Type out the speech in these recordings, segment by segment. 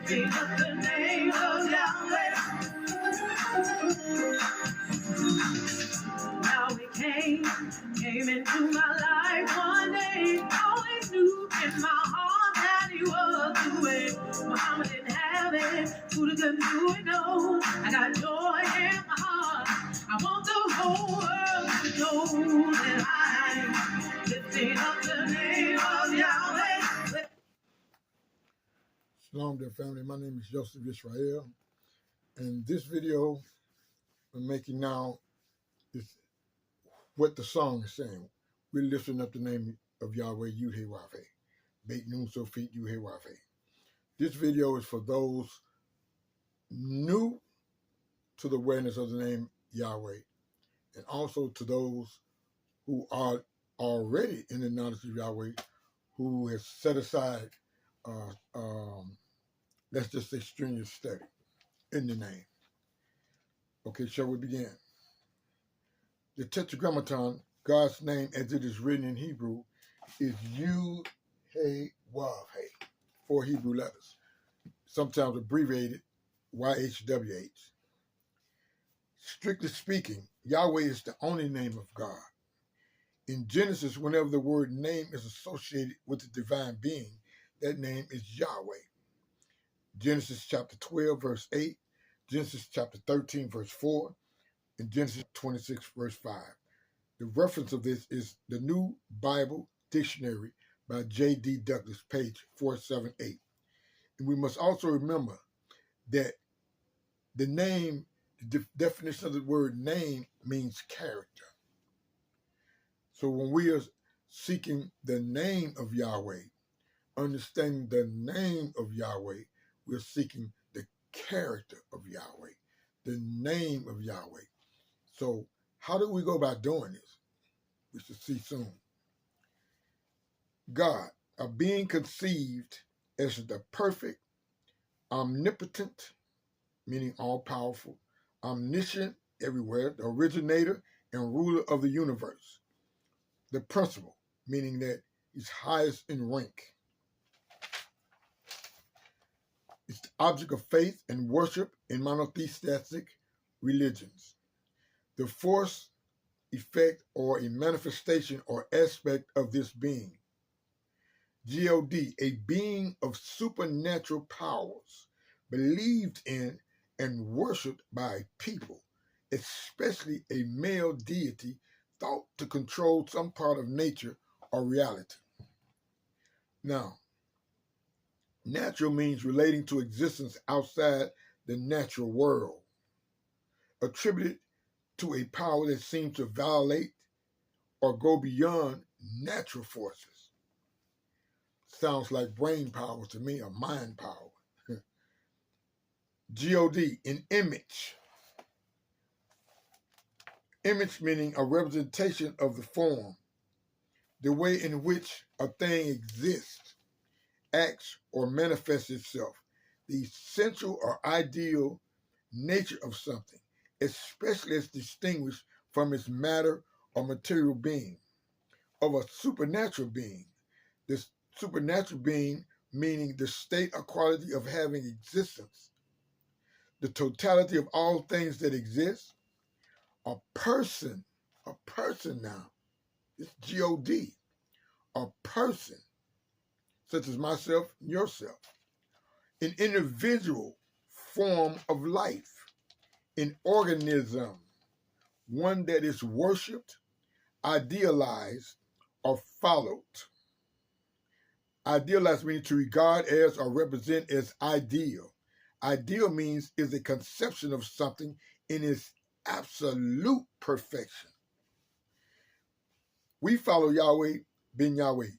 Lifting up the name of Yahweh. Yahweh came into my life one day. Always knew in my heart that he was the way. Muhammad didn't have it, Buddha couldn't do it, no. I got joy in my heart. I want the whole world to know that I'm lifting up the name of Yahweh. Shalom, dear family. My name is Joseph Israel, and this video I'm making now is what the song is saying. We're lifting up the name of Yahweh, Yud-Heh-Wav-Heh. Beit Nun Sofit Yud-Heh-Wav-Heh. This video is for those new to the awareness of the name Yahweh, and also to those who are already in the knowledge of Yahweh, who has set aside, let's just say, strenuous study in the name. Okay, shall we begin? The Tetragrammaton, God's name as it is written in Hebrew, is Yud-Heh-Wav-Heh, 4 Hebrew letters, sometimes abbreviated YHWH. Strictly speaking, Yahweh is the only name of God. In Genesis, whenever the word name is associated with the divine being, that name is Yahweh. Genesis chapter 12, verse 8, Genesis chapter 13, verse 4, and Genesis 26, verse 5. The reference of this is the New Bible Dictionary by J.D. Douglas, page 478. And we must also remember that the name, the definition of the word name means character. So when we are seeking the name of Yahweh, understanding the name of Yahweh, we're seeking the character of Yahweh, the name of Yahweh. So how do we go about doing this? We should see soon. God, a being conceived as the perfect, omnipotent, meaning all-powerful, omniscient, everywhere, the originator and ruler of the universe. The principal, meaning that he's highest in rank. It's the object of faith and worship in monotheistic religions. The force, effect, or a manifestation or aspect of this being. God, a being of supernatural powers, believed in and worshipped by a people, especially a male deity thought to control some part of nature or reality. Now, natural means relating to existence outside the natural world, attributed to a power that seems to violate or go beyond natural forces. Sounds like brain power to me, or mind power. God, an image. Image meaning a representation of the form, the way in which a thing exists, acts, or manifests itself, the essential or ideal nature of something, especially as distinguished from its matter or material being, of a supernatural being. This supernatural being meaning the state or quality of having existence, the totality of all things that exist. A person now, it's God, a person, such as myself and yourself, an individual form of life, an organism, one that is worshipped, idealized, or followed. Idealized means to regard as or represent as ideal. Ideal means is a conception of something in its absolute perfection. We follow Yahweh ben Yahweh,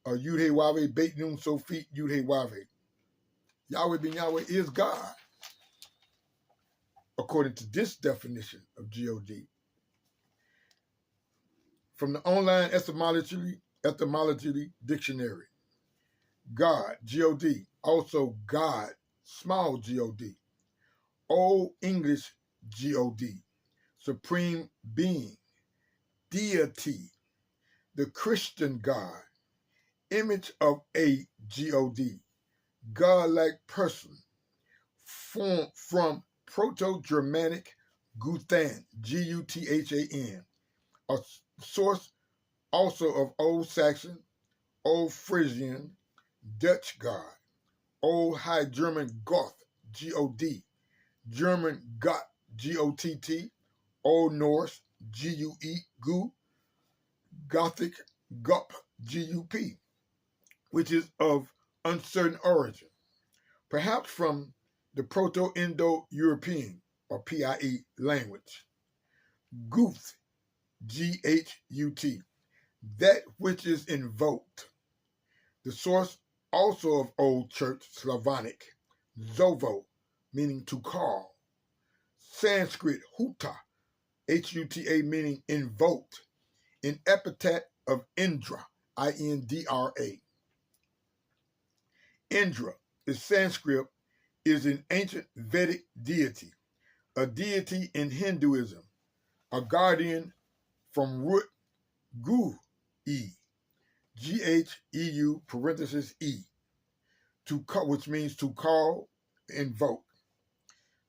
Yud-Heh-Wav-Heh, Beit Nun Sofit Yud-Heh-Wav-Heh. Yahweh ben Yahweh is God, according to this definition of God. From the online etymology dictionary, God, G-O-D, also God, small G-O-D, Old English G-O-D, supreme being, deity, the Christian God, image of a God, godlike person, from Proto-Germanic Guthan, Guthan, a source also of Old Saxon, Old Frisian, Dutch god, Old High German Goth, G-O-D, German Gott, G-O-T-T, Old Norse, G-U-E, Gu, Gothic, Gup, G-U-P, which is of uncertain origin, perhaps from the Proto-Indo-European, or PIE, language. Guth, G-H-U-T, that which is invoked. The source also of Old Church Slavonic, Zovo, meaning to call. Sanskrit, Huta, H-U-T-A, meaning invoked. An epithet of Indra, I-N-D-R-A. Indra, the Sanskrit, is an ancient Vedic deity, a deity in Hinduism, a guardian from root Gu-E, G-H-E-U, parenthesis E, to call, which means to call, invoke.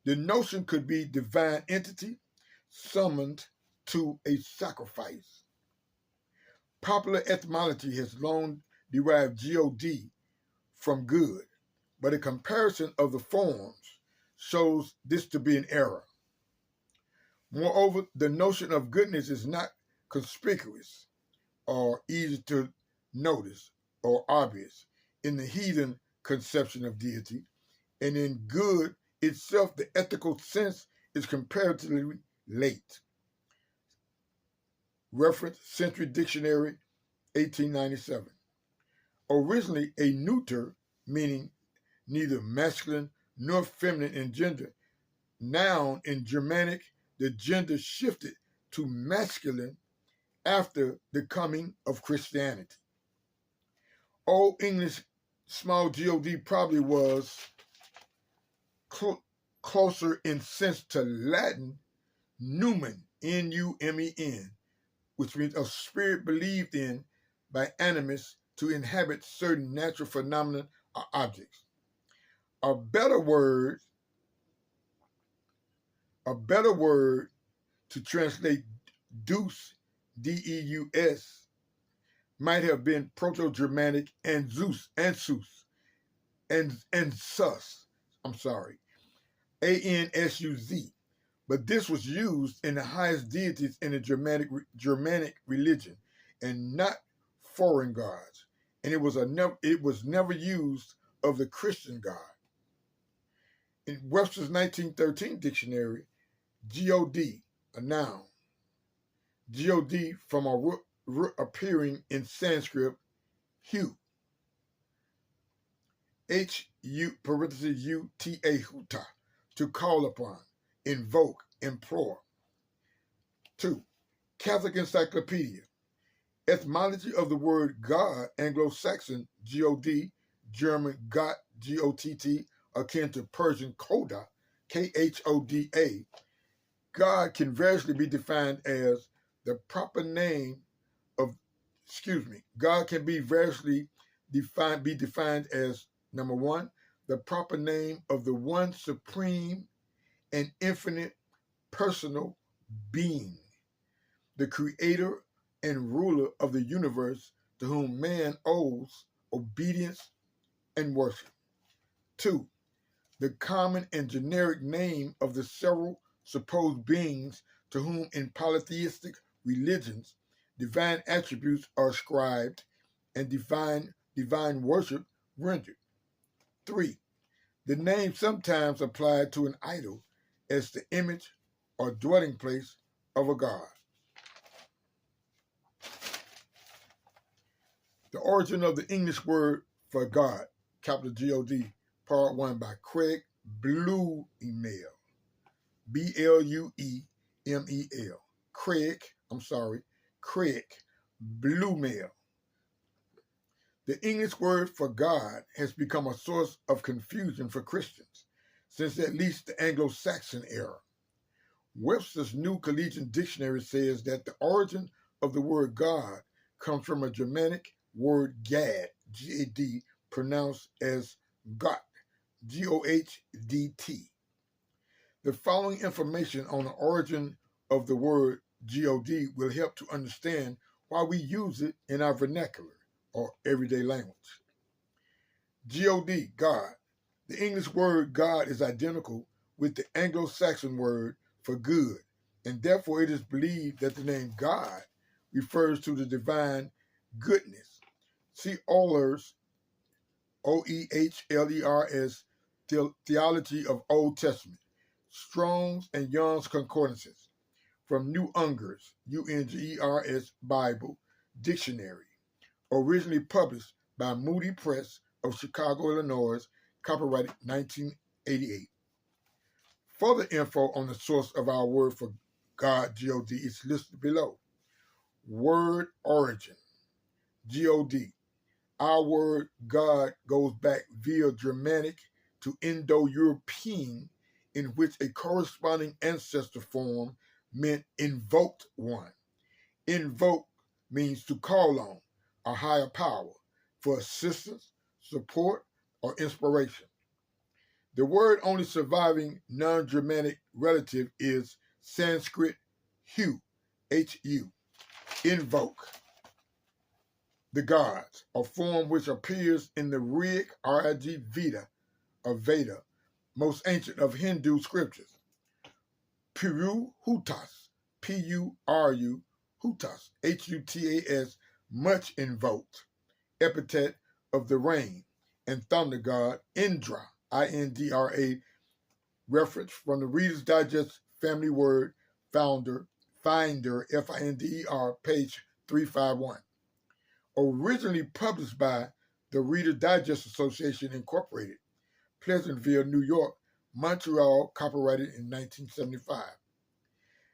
The notion could be divine entity summoned to a sacrifice. Popular etymology has long derived God from good, but a comparison of the forms shows this to be an error. Moreover, the notion of goodness is not conspicuous or easy to notice or obvious in the heathen conception of deity, and in good itself, the ethical sense is comparatively late. Reference Century Dictionary, 1897. Originally a neuter, meaning neither masculine nor feminine in gender, noun in Germanic, the gender shifted to masculine after the coming of Christianity. Old English small God probably was closer in sense to Latin numen, N-U-M-E-N, which means a spirit believed in by animists to inhabit certain natural phenomena or objects. A better word to translate deus, D-E-U-S, might have been Proto-Germanic and Zeus, and sus, A-N-S-U-Z. But this was used in the highest deities in the Germanic religion, and not foreign gods. And it was never used of the Christian God. In Webster's 1913 dictionary, God, a noun. God from a root appearing in Sanskrit, hu. H-U, parentheses U-T-A, huta, to call upon, invoke, implore. 2. Catholic Encyclopedia. Etymology of the word God, Anglo-Saxon, G-O-D, German Gott, G-O-T-T, akin to Persian Khoda, K-H-O-D-A. God can variously be defined as the proper name of, God can be variously defined as, number one, the proper name of the one supreme and infinite personal being, the creator and ruler of the universe, to whom man owes obedience and worship. 2. The common and generic name of the several supposed beings to whom in polytheistic religions divine attributes are ascribed and divine worship rendered. 3. The name sometimes applied to an idol as the image or dwelling place of a god. The origin of the English word for God, capital G-O-D, part 1 by Craig Bluemel, B-L-U-E-M-E-L. Craig Bluemel. The English word for God has become a source of confusion for Christians since at least the Anglo-Saxon era. Webster's New Collegiate Dictionary says that the origin of the word God comes from a Germanic word Gad, G-A-D, pronounced as Godt, G-O-H-D-T. The following information on the origin of the word G-O-D will help to understand why we use it in our vernacular or everyday language. G-O-D, God. The English word God is identical with the Anglo-Saxon word for good, and therefore it is believed that the name God refers to the divine goodness. See Ohler's, O-E-H-L-E-R-S, Theology of Old Testament, Strong's and Young's Concordances, from New Unger's, U-N-G-E-R-S, Bible Dictionary, originally published by Moody Press of Chicago, Illinois, copyrighted 1988. Further info on the source of our word for God, G-O-D, is listed below. Word origin, G-O-D. Our word God goes back via Germanic to Indo-European, in which a corresponding ancestor form meant invoked one. Invoke means to call on a higher power for assistance, support, or inspiration. The word only surviving non-Germanic relative is Sanskrit hu, H-U, invoke the gods, a form which appears in the Rig, R-I-G, Veda, or Veda, most ancient of Hindu scriptures. Piru Hutas, P-U-R-U, Hutas, H-U-T-A-S, much invoked, epithet of the rain, and thunder god Indra, I-N-D-R-A, reference from the Reader's Digest Family Word Finder, F-I-N-D-E-R, page 351. Originally published by the Reader's Digest Association, Incorporated, Pleasantville, New York, Montreal, copyrighted in 1975.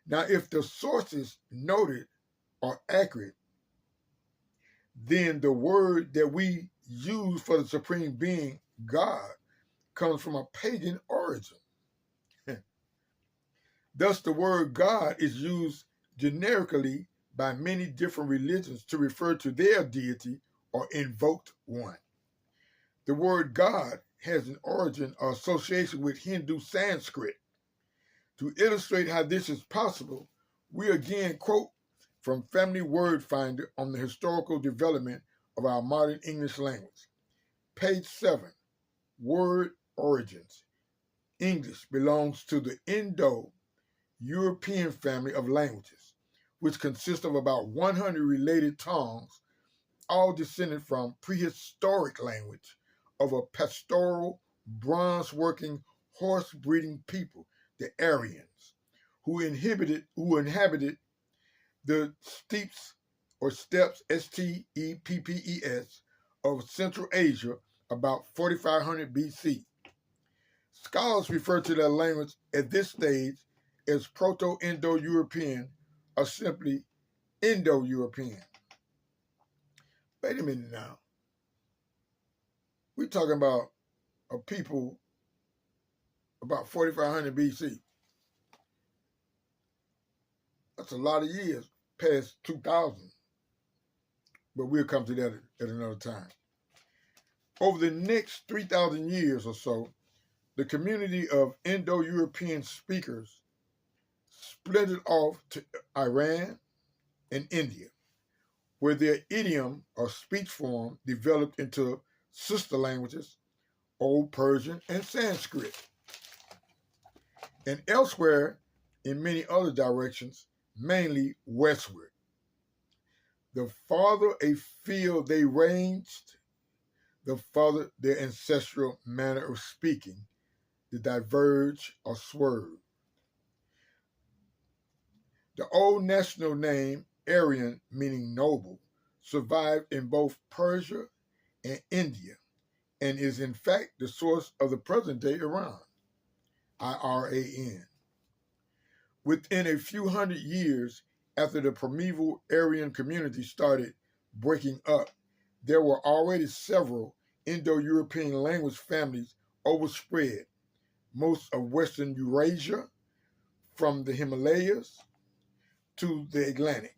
Now, if the sources noted are accurate, then the word that we use for the Supreme Being, God, comes from a pagan origin. Thus, the word God is used generically by many different religions to refer to their deity or invoked one. The word God has an origin or association with Hindu Sanskrit. To illustrate how this is possible, we again quote from Family Word Finder on the historical development of our modern English language. Page 7, Word Origins. English belongs to the Indo-European family of languages, which consists of about 100 related tongues, all descended from prehistoric language of a pastoral, bronze-working, horse-breeding people, the Aryans, who inhabited the steppes or steppes, S-T-E-P-P-E-S, of Central Asia about 4500 BC. Scholars refer to their language at this stage as Proto-Indo-European or simply Indo-European. Wait a minute now. We're talking about a people about 4500 BC. That's a lot of years past 2000. But we'll come to that at another time. Over the next 3,000 years or so, the community of Indo-European speakers splintered off to Iran and India, where their idiom or speech form developed into sister languages, Old Persian and Sanskrit. And elsewhere, in many other directions, mainly westward. The farther afield they ranged, the farther their ancestral manner of speaking did diverge or swerve. The old national name, Aryan, meaning noble, survived in both Persia and India, and is in fact the source of the present-day Iran, I-R-A-N. Within a few hundred years after the primeval Aryan community started breaking up, there were already several Indo-European language families overspread, most of Western Eurasia, from the Himalayas to the Atlantic.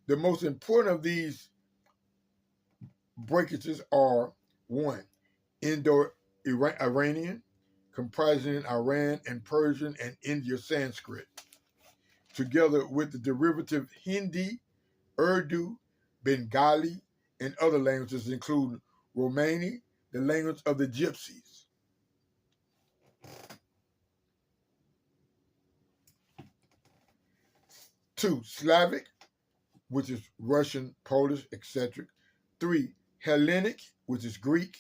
The most important of these breakages are: 1. Indo-Iranian, comprising Iran and Persian and India Sanskrit, together with the derivative Hindi, Urdu, Bengali, and other languages, including Romani, the language of the Gypsies. 2, Slavic, which is Russian, Polish, etc. 3, Hellenic, which is Greek.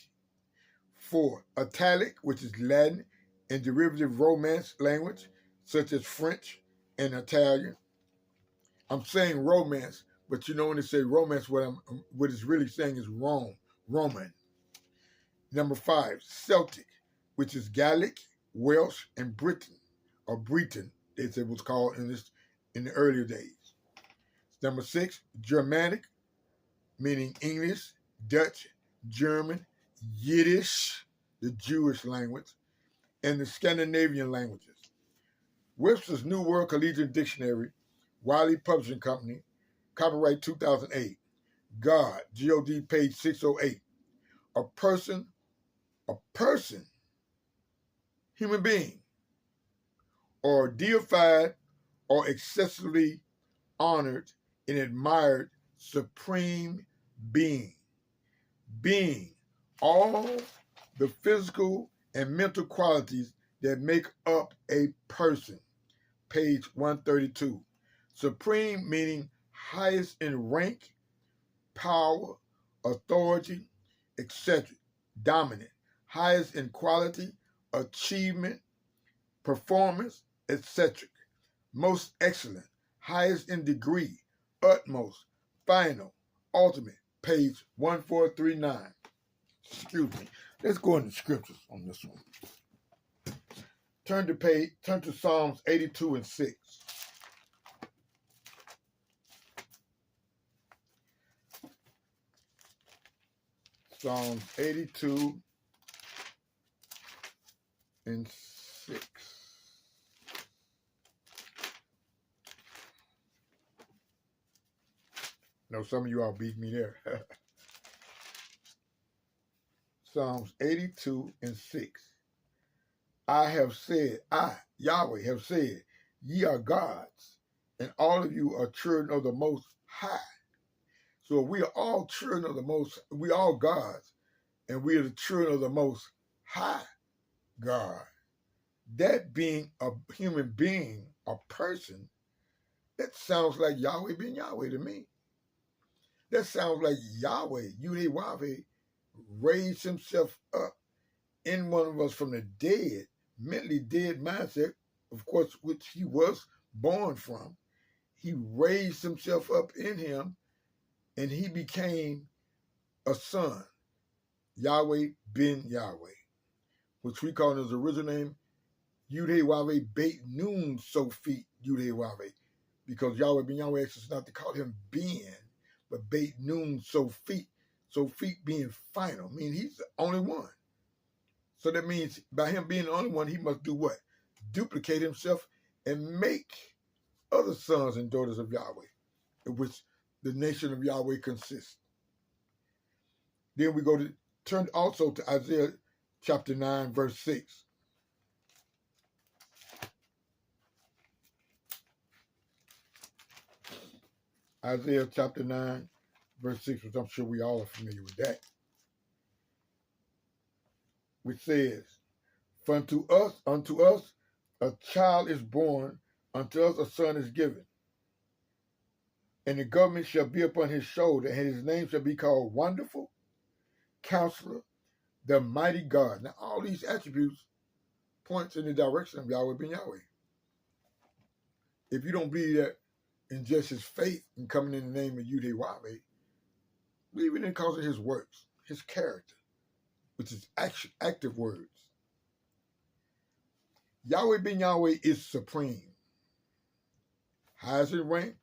4, Italic, which is Latin and derivative Romance language, such as French and Italian. I'm saying Romance, but you know when they say Romance, what it's really saying is Roman. Number 5, Celtic, which is Gaelic, Welsh, and Breton, as it was called in the earlier days. Number 6, Germanic, meaning English, Dutch, German, Yiddish, the Jewish language, and the Scandinavian languages. Webster's New World Collegiate Dictionary, Wiley Publishing Company, copyright 2008. God, G-O-D, page 608. A person, human being, or deified or excessively honored and admired supreme being. Being all the physical and mental qualities that make up a person. Page 132. Supreme meaning highest in rank, power, authority, etc. Dominant, highest in quality, achievement, performance, etc. Most excellent, highest in degree, utmost, final, ultimate. Page 1439. Excuse me. Let's go into scriptures on this one. Turn to Psalms 82 and 6. Psalms 82 and 6. No, some of you all beat me there. Psalms 82 and 6. Yahweh, have said, ye are gods, and all of you are children of the Most High. So we are all children of we are all gods, and we are the children of the Most High God. That being a human being, a person, that sounds like Yahweh being Yahweh to me. That sounds like Yahweh, Yahweh, raised himself up in one of us from the dead, mentally dead mindset, of course, which he was born from. He raised himself up in him, and he became a son, Yahweh ben Yahweh, which we call his original name, Yud-Heh-Wah-Veh Beit Nun Sofit Yud-Heh-Wah-Veh, because Yahweh ben Yahweh asks us not to call him Ben, but Beit Nun Sofit, Sofit being final, meaning he's the only one. So that means by him being the only one, he must do what? Duplicate himself and make other sons and daughters of Yahweh, in which the nation of Yahweh consists. Then we turn also to Isaiah chapter 9, verse 6. Isaiah chapter 9, verse 6, which I'm sure we all are familiar with that. Which says, for unto us a child is born, unto us a son is given. And the government shall be upon his shoulder, and his name shall be called Wonderful, Counselor, the Mighty God. Now all these attributes points in the direction of Yahweh ben Yahweh. If you don't believe that in just his faith and coming in the name of Yud-Heh-Wah-Veh, believe it in cause of his works, his character, which is active words. Yahweh ben Yahweh is supreme. Highest in rank,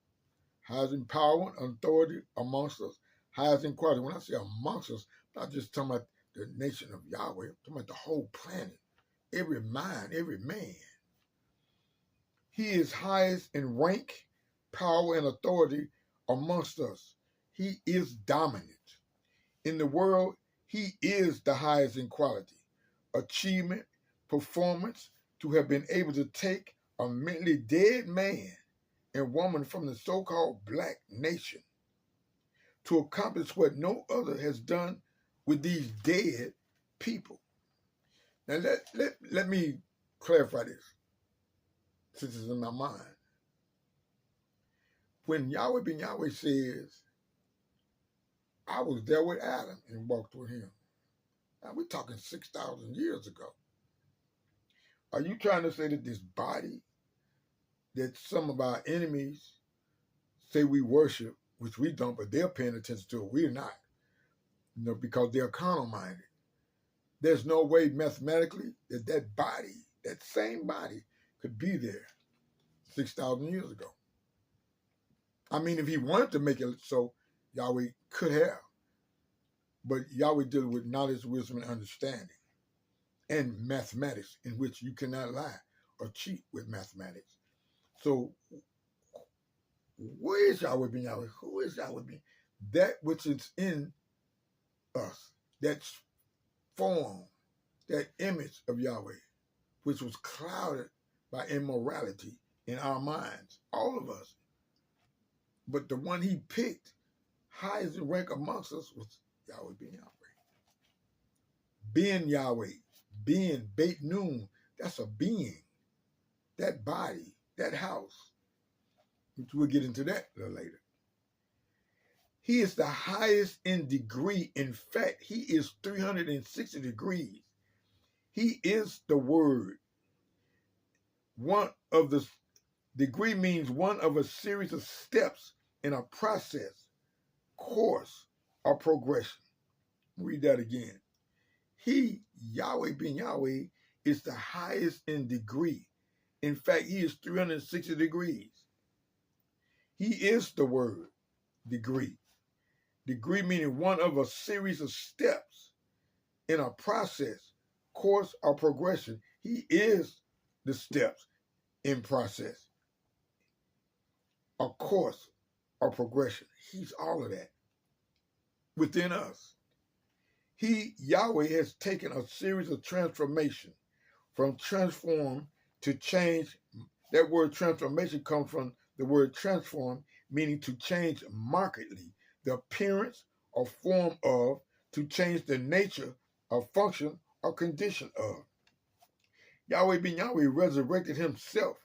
highest in power and authority amongst us, highest in quality. When I say amongst us, I'm not just talking about the nation of Yahweh, I'm talking about the whole planet, every mind, every man. He is highest in rank, power, and authority amongst us. He is dominant. In the world, He is the highest in quality, achievement, performance, to have been able to take a mentally dead man and woman from the so-called black nation to accomplish what no other has done with these dead people. Now let me clarify this, since it's in my mind. When Yahweh ben Yahweh says, I was there with Adam and walked with him. Now we're talking 6,000 years ago. Are you trying to say that this body that some of our enemies say we worship, which we don't, but they're paying attention to it, we're not, because they're carnal minded. There's no way mathematically that that body, that same body, could be there 6,000 years ago. I mean, if he wanted to make it so, Yahweh could have. But Yahweh deals with knowledge, wisdom, and understanding, and mathematics, in which you cannot lie or cheat with mathematics. So, where is Yahweh ben Yahweh? Who is Yahweh ben? That which is in us, that form, that image of Yahweh, which was clouded by immorality in our minds, all of us. But the one he picked, highest in rank amongst us, was Yahweh ben Yahweh. Being Yahweh, being Beit Nun, that's a being. That body, that house, which we'll get into that a little later. He is the highest in degree. In fact, he is 360 degrees. He is the Word. One of the degree means one of a series of steps in a process, course, or progression. Read that again. He, Yahweh ben Yahweh, is the highest in degree. In fact, he is 360 degrees. He is the Word, degree. Degree meaning one of a series of steps in a process, course, or progression. He is the steps in process, a course, or progression. He's all of that within us. He, Yahweh, has taken a series of transformation, from transform to change. That word transformation comes from the word transform, meaning to change markedly, the appearance or form of, to change the nature or function or condition of. Yahweh ben Yahweh resurrected himself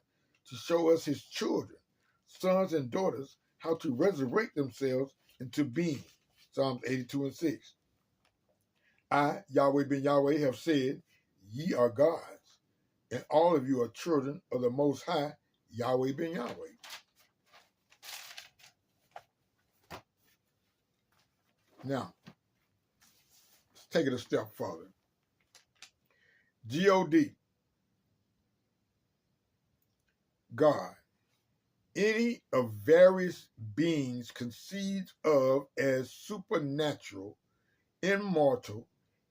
to show us his children, sons and daughters, how to resurrect themselves into being. Psalms 82 and 6. I, Yahweh ben Yahweh, have said, ye are gods, and all of you are children of the Most High, Yahweh ben Yahweh. Now, let's take it a step further. God, God, any of various beings conceived of as supernatural, immortal,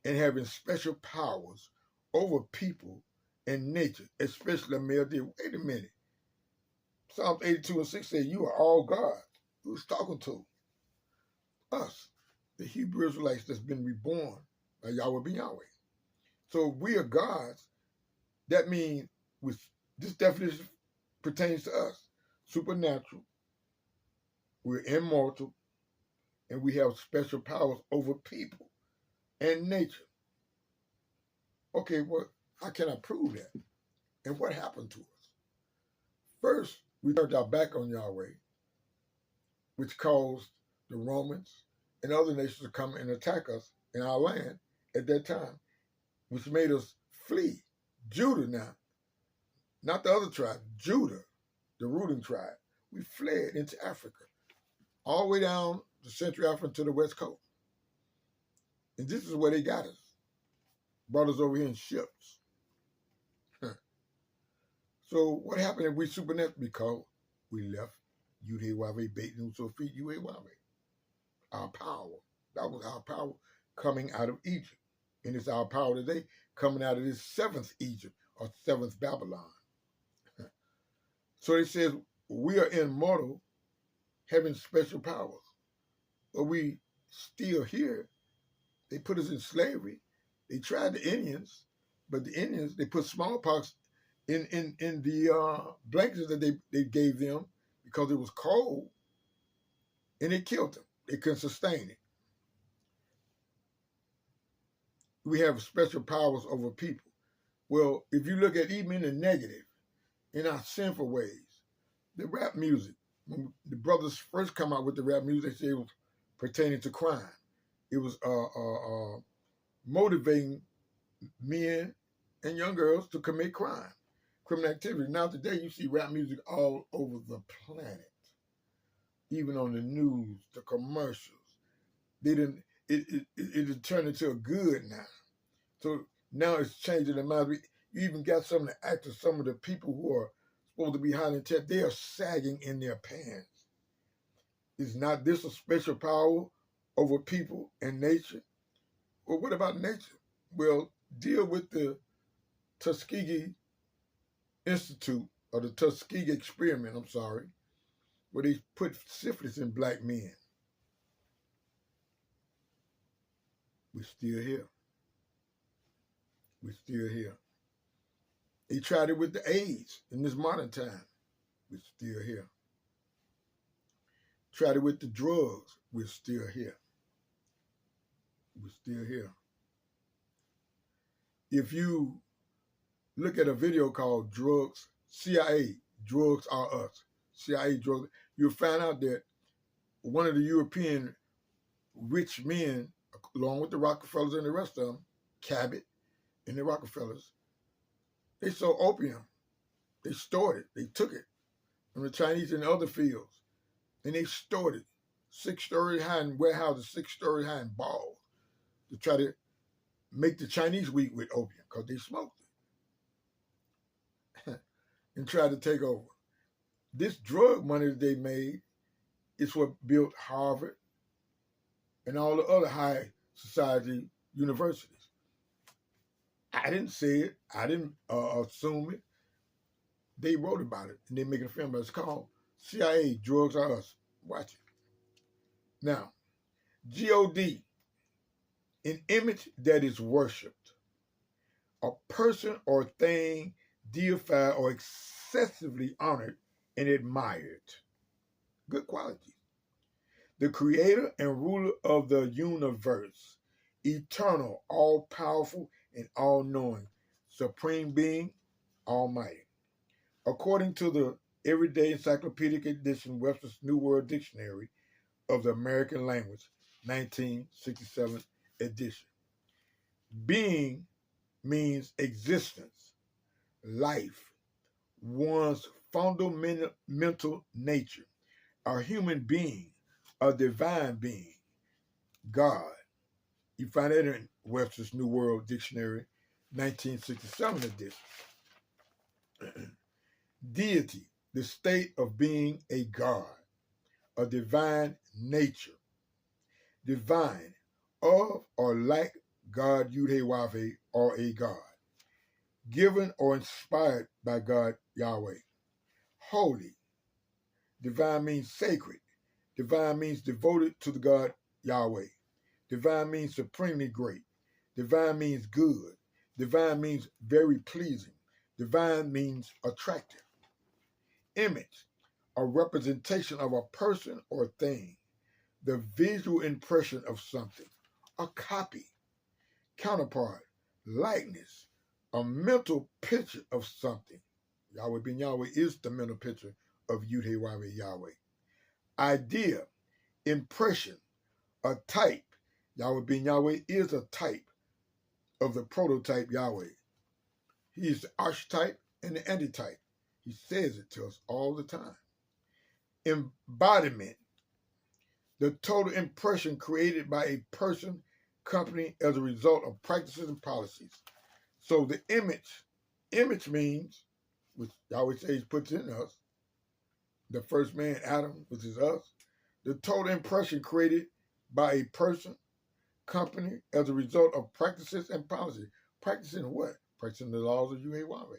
and having special powers over people and nature, especially a male deity. Wait a minute. Psalms 82 and 6 says, you are all God. Who's talking to? Us, the Hebrew Israelites that's been reborn by Yahweh ben Yahweh. So if we are gods, that means with this definition pertains to us. Supernatural, we're immortal, and we have special powers over people and nature. Okay, well, how can I prove that? And what happened to us? First, we turned our back on Yahweh, which caused the Romans and other nations to come and attack us in our land at that time, which made us flee. Judah now, not the other tribe, Judah, the ruling tribe. We fled into Africa, all the way down to Central Africa to the West Coast. And this is where they got us. Brought us over here in ships. So what happened if we supernatural? Because we left Yud-Heh-Wah-Veh, Beit Nun, Sophit, Yud-Heh-Wah-Veh. Our power. That was our power coming out of Egypt. And it's our power today coming out of this seventh Egypt or seventh Babylon. So it says we are immortal, having special powers. But we still here They put us in slavery. They tried the Indians, but the Indians, they put smallpox in the blankets that they gave them because it was cold, and it killed them. They couldn't sustain it. We have special powers over people. Well, if you look at even in the negative, in our sinful ways, the rap music, when the brothers first come out with the rap music, they say it was pertaining to crime. It was motivating men and young girls to commit crime, criminal activity. Now today you see rap music all over the planet, even on the news, the commercials. They didn't. It turned into a good now. So now it's changing the mind. You even got some of the actors, some of the people who are supposed to be highly intelligent, they are sagging in their pants. Is not this a special power over people and nature? Well, what about nature? Well, deal with the Tuskegee Institute, or the Tuskegee experiment, I'm sorry, where they put syphilis in black men. We're still here. We're still here. They tried it with the AIDS in this modern time. We're still here. Tried it with the drugs. We're still here. We're still here. If you look at a video called Drugs, CIA, Drugs Are Us, CIA Drugs, you'll find out that one of the European rich men, along with the Rockefellers and the rest of them, Cabot and the Rockefellers, they sold opium. They stored it. They took it from the Chinese in other fields, and they stored it 6 stories high in warehouses, 6 stories high in balls, to try to make the Chinese weak with opium because they smoked it and tried to take over. This drug money that they made is what built Harvard and all the other high society universities. I didn't say it. I didn't assume it. They wrote about it, and they're making a film about it. It's called CIA, Drugs Are Us. Watch it. Now, G-O-D, an image that is worshipped, a person or thing deified or excessively honored and admired. Good quality. The creator and ruler of the universe, eternal, all-powerful, and all-knowing, supreme being, almighty. According to the Everyday Encyclopedic Edition, Webster's New World Dictionary of the American Language, 1967 edition. Being means existence, life, one's fundamental nature, a human being, a divine being, God. You find that in Webster's New World Dictionary, 1967 edition. Deity, the state of being a God, a divine nature. Divine, of or like God Yud-Heh-Wav-Heh, or a God. Given or inspired by God Yahweh. Holy. Divine means sacred. Divine means devoted to the God Yahweh. Divine means supremely great. Divine means good. Divine means very pleasing. Divine means attractive. Image, a representation of a person or thing. The visual impression of something. A copy. Counterpart, likeness, a mental picture of something. Yahweh ben Yahweh is the mental picture of Yud-Heh-Wav-Heh Yahweh. Idea, impression, a type. Yahweh ben Yahweh is a type of the prototype Yahweh. He is the archetype and the antitype. He says it to us all the time. Embodiment, the total impression created by a person, company as a result of practices and policies. So the image means, which Yahweh says puts in us, the first man, Adam, which is us, the total impression created by a person, company as a result of practices and policies. Practicing what? Practicing the laws of Yud-Heh-Wav-Heh.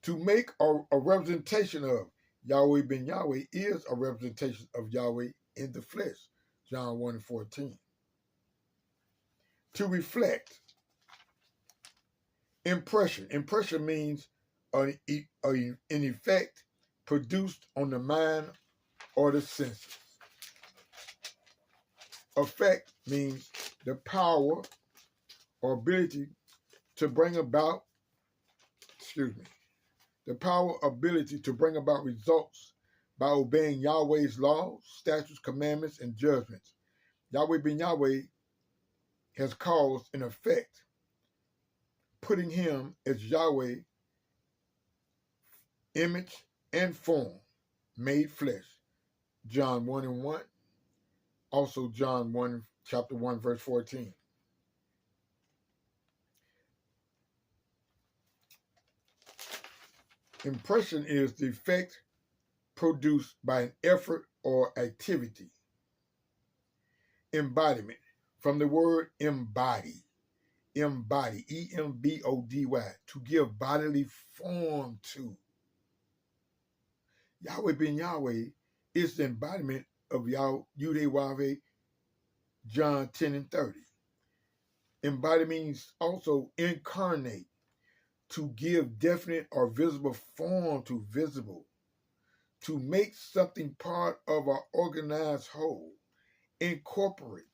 To make a representation of Yahweh ben Yahweh is a representation of Yahweh in the flesh. John 1:14. To reflect. Impression. Impression means an effect produced on the mind or the senses. Effect means the power or ability to bring about, the power ability to bring about results by obeying Yahweh's laws, statutes, commandments, and judgments. Yahweh ben Yahweh has caused an effect, putting him as Yahweh, image and form, made flesh. John 1:1. Also John 1, chapter 1, verse 14. Impression is the effect produced by an effort or activity. Embodiment, from the word embody, E-M-B-O-D-Y, to give bodily form to. Yahweh ben Yahweh is the embodiment of Yudhe-Wave, John 10:30. Embody means also incarnate, to give definite or visible form to visible, to make something part of an organized whole. Incorporate,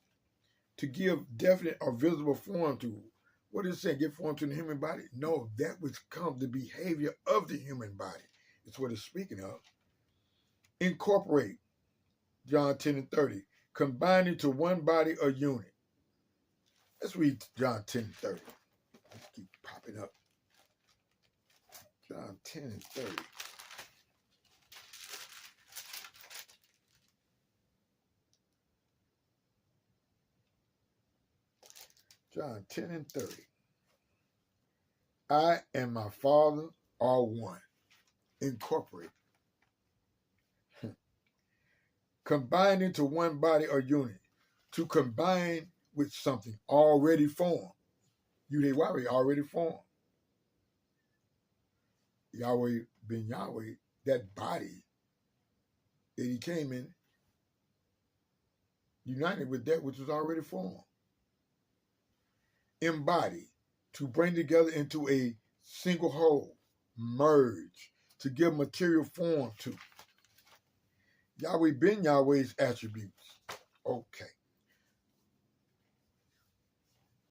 to give definite or visible form to. What is it saying? Give form to the human body? No, that which comes the behavior of the human body. It's what it's speaking of. Incorporate, John 10:30. Combine into one body or unit. Let's read John 10:30. Let's keep popping up. John 10:30. John 10:30. I and my Father are one. Incorporate. Combine into one body or unit. To combine with something already formed. Yudhe-Wave already formed. Yahweh ben Yahweh, that body that he came in, united with that which was already formed. Embody, to bring together into a single whole. Merge, to give material form to. Yahweh ben Yahweh's attributes. Okay.